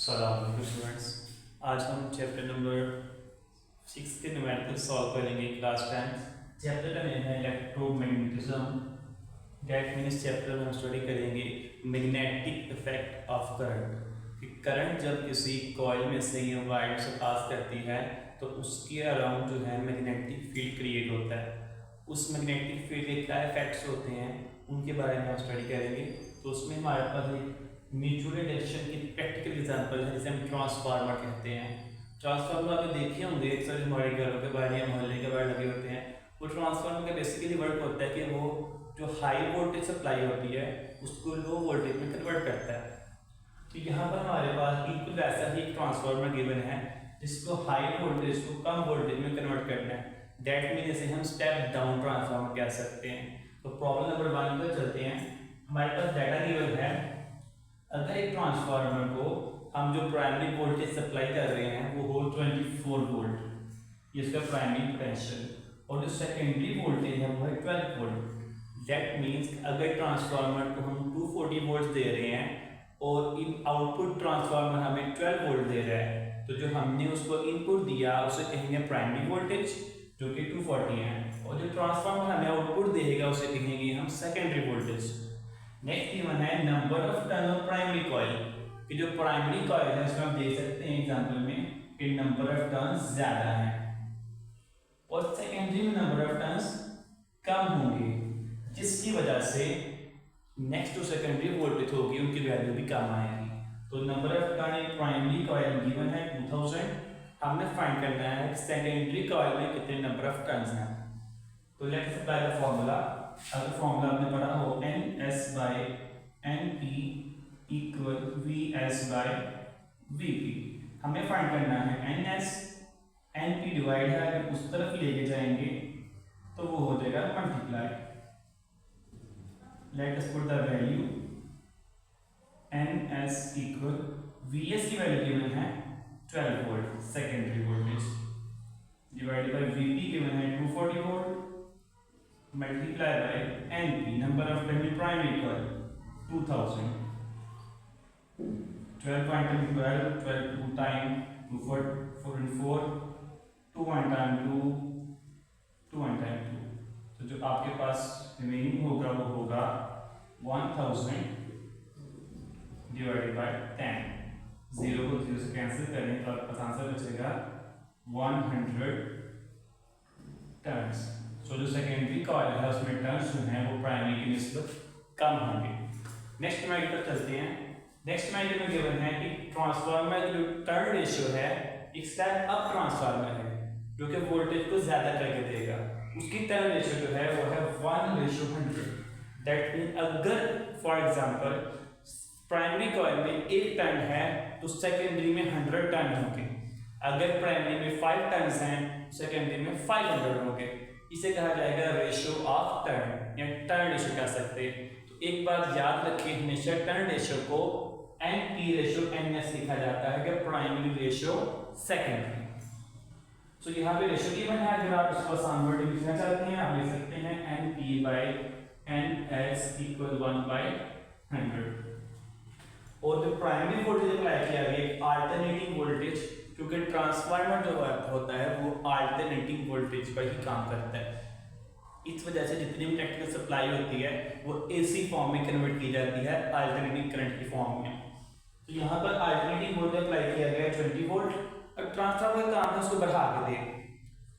सलाम स्टूडेंट्स। आज हम चैप्टर नंबर 6 के न्यूमेरिकल सॉल्व करेंगे क्लास 10। चैप्टर का नेम है इलेक्ट्रोमैग्नेटिज्म। दैट मीन्स चैप्टर में हम स्टडी करेंगे मैग्नेटिक इफेक्ट ऑफ करंट कि करंट जब किसी कॉइल में से या वायर से पास करती है तो उसके अराउंड जो है मैग्नेटिक फील्ड क्रिएट होता है। उस मैग्नेटिक फील्ड के क्या इफेक्ट्स होते हैं उनके बारे में हम स्टडी करेंगे। तो उसमें हमारे पास एक म्यूचुअल इंडक्शन की प्रैक्टिकल एग्जांपल है जिसे हम ट्रांसफार्मर कहते हैं। ट्रांसफार्मर आपने देखे होंगे अक्सर हमारे घरों के बाहर या मोहल्ले के बाहर लगे होते हैं। वो ट्रांसफार्मर का बेसिकली वर्क होता है कि वो जो हाई वोल्टेज सप्लाई होती है उसको लो वोल्टेज में कन्वर्ट करता है। तो यहाँ पर हमारे पास बिल्कुल वैसा ही एक ट्रांसफार्मर गिवन है जिसको हाई वोल्टेज को कम वोल्टेज में कन्वर्ट करना है। दैट मीन इसे हम स्टेप डाउन ट्रांसफार्मर कह सकते हैं। तो प्रॉब्लम नंबर 1 पर चलते हैं। हमारे पास डाटा गिवन है, अगर एक ट्रांसफार्मर को हम जो प्राइमरी वोल्टेज सप्लाई कर रहे हैं वो हो 24 वोल्ट, ये इसका प्राइमरी पोटेंशियल, और जो सेकेंडरी वोल्टेज है वो है 12 वोल्ट। दैट मीन्स अगर ट्रांसफार्मर को हम 240 वोल्ट दे रहे हैं और इन आउटपुट ट्रांसफार्मर हमें 12 वोल्ट दे रहा है, तो जो हमने उसको इनपुट दिया उसे कहेंगे प्राइमरी वोल्टेज जो कि 240 है, और जो ट्रांसफार्मर हमें आउटपुट देगा उसे कहेंगे हम सेकेंडरी वोल्टेज। नेक्स्ट गिवन है number of turn off primary coil, कि जो प्राइमरी कॉइल है उसमें हम देख सकते हैं एग्जांपल में कि नंबर ऑफ टर्न्स ज्यादा है और सेकेंडरी में नंबर ऑफ टर्न्स कम होंगे, जिसकी वजह से नेक्स्ट जो सेकेंडरी वोल्टेज होगी उनकी वैल्यू भी कम आएगी। तो number of turn in primary coil given है 2000। हमने फाइंड करना है सेकेंडरी कॉइल में कितने नंबर ऑफ टर्न्स हैं। तो लेट्स अप्लाई द फॉर्मूला। अगर फॉर्मूला आपने पढ़ा हो NS by NP equal VS by VP। हमें फाइंड करना है NS NP डिवाइड है, अगर उस तरफ लेके जाएंगे तो वो हो जाएगा multiply. Let us put the value NS equal VS की वैल्यू गिवन है 12 volt secondary voltage, divided by VP given है 240 volt, multiply by NP number of turn in primary coil 2000। 12 into 12, 12 2 time 2 4 into 4 2 1 time 2 2 1 time 2। तो जो आपके पास remaining होगा वो होगा 1000 divided by 10। 0 को 0 से कैंसिल करें तो आपके पास आंसर बचेगा 100 टर्न्स। तो जो सेकेंडरी कॉइल है उसमें टर्न्स जो हैं वो प्राइमरी की निस्बत कम होंगे। नेक्स्ट न्यूमेरिकल पर चलते हैं। नेक्स्ट न्यूमेरिकल में गिवन है कि ट्रांसफार्मर की जो टर्न रेशियो है एक स्टेप अप ट्रांसफार्मर है जो कि वोल्टेज को ज्यादा करके देगा, उसकी टर्न रेशियो जो है वो है 1:100। दैट मीन अगर फॉर एग्जांपल प्राइमरी कॉइल में 1 टर्न है तो सेकेंडरी में 100 टर्न होंगे। अगर प्राइमरी में 5 टर्न्स हैं सेकेंडरी में 500 होंगे। इसे कहा जाएगा रेशियो ऑफ टर्न या टर्न रेशियो कह सकते हैं। तो एक बात याद रखिए, हमेशा टर्न रेशियो को NP रेशियो NS लिखा जाता है कि प्राइमरी रेशियो सेकेंडरी। तो यहाँ पे रेशियो गिवन है, अगर आप इसको आसान वर्ड में लिखना चाहते हैं आप लिख सकते हैं NP by NS इक्वल 1/100। और जो प्राइमरी वोल्टेज अप्लाई किया गया अल्टरनेटिंग वोल्टेज, क्योंकि ट्रांसफार्मर जो होता है वो अल्टरनेटिंग वोल्टेज पर ही काम करता है। इस वजह से जितनी भी इलेक्ट्रिकल सप्लाई होती है वो AC फॉर्म में कन्वर्ट की जाती है अल्टरनेटिंग करंट की फॉर्म में। तो यहाँ पर अल्टरनेटिंग वोल्टेज अप्लाई किया गया 20 वोल्ट और ट्रांसफार्मर का काम है उसको बढ़ा के दे,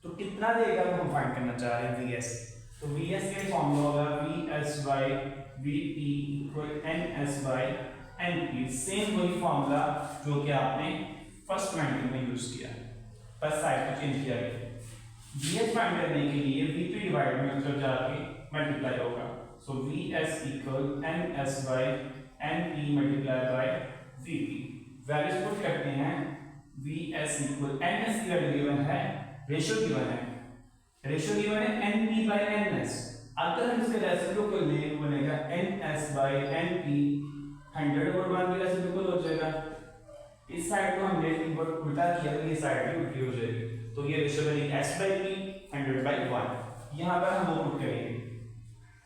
तो कितना देगा वो हम फाइंड करना चाह रहे हैं VS। तो VS के फॉर्मूला होगा VS by VP equal NS by NP। Same वही फॉर्मूला जो कि आपने फर्स्ट न्यूमेरिकल में यूज किया, बस साइड को चेंज किया गया। VS फाइंड करने के लिए VP डिवाइड में उधर जाके मल्टीप्लाई होगा। सो VS equal NS by NP multiply by VP। Values put करते हैं। VS इक्वल NS की वैल्यू गिवन है, रेशियो गिवन है, रेशियो गिवन है NP by NS। अगर हम इसके रेसिप्रोकल को ले बनेगा NS by NP 100 और 1 का रेसिप्रोकल हो जाएगा। इस साइड को हमने उल्टा किया तो ये साइड भी उल्टी हो जाएगी, तो ये रेशियो बनेगी S by P 100/1। यहाँ पर हम वो पुट करेंगे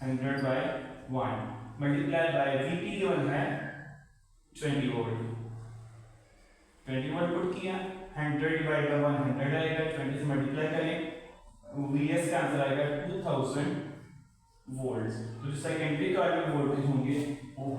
100/1 मल्टीप्लाई बाय VP गिवन है 20 वोल्ट। 20 वोल्ट पुट किया, 100 डिवाइड बाय 100 आएगा, 20 से मल्टीप्लाई करें, वीएस का आंसर आएगा 2000 वोल्ट। तो जो सेकेंडरी कॉइल में वोल्टेज होंगे वो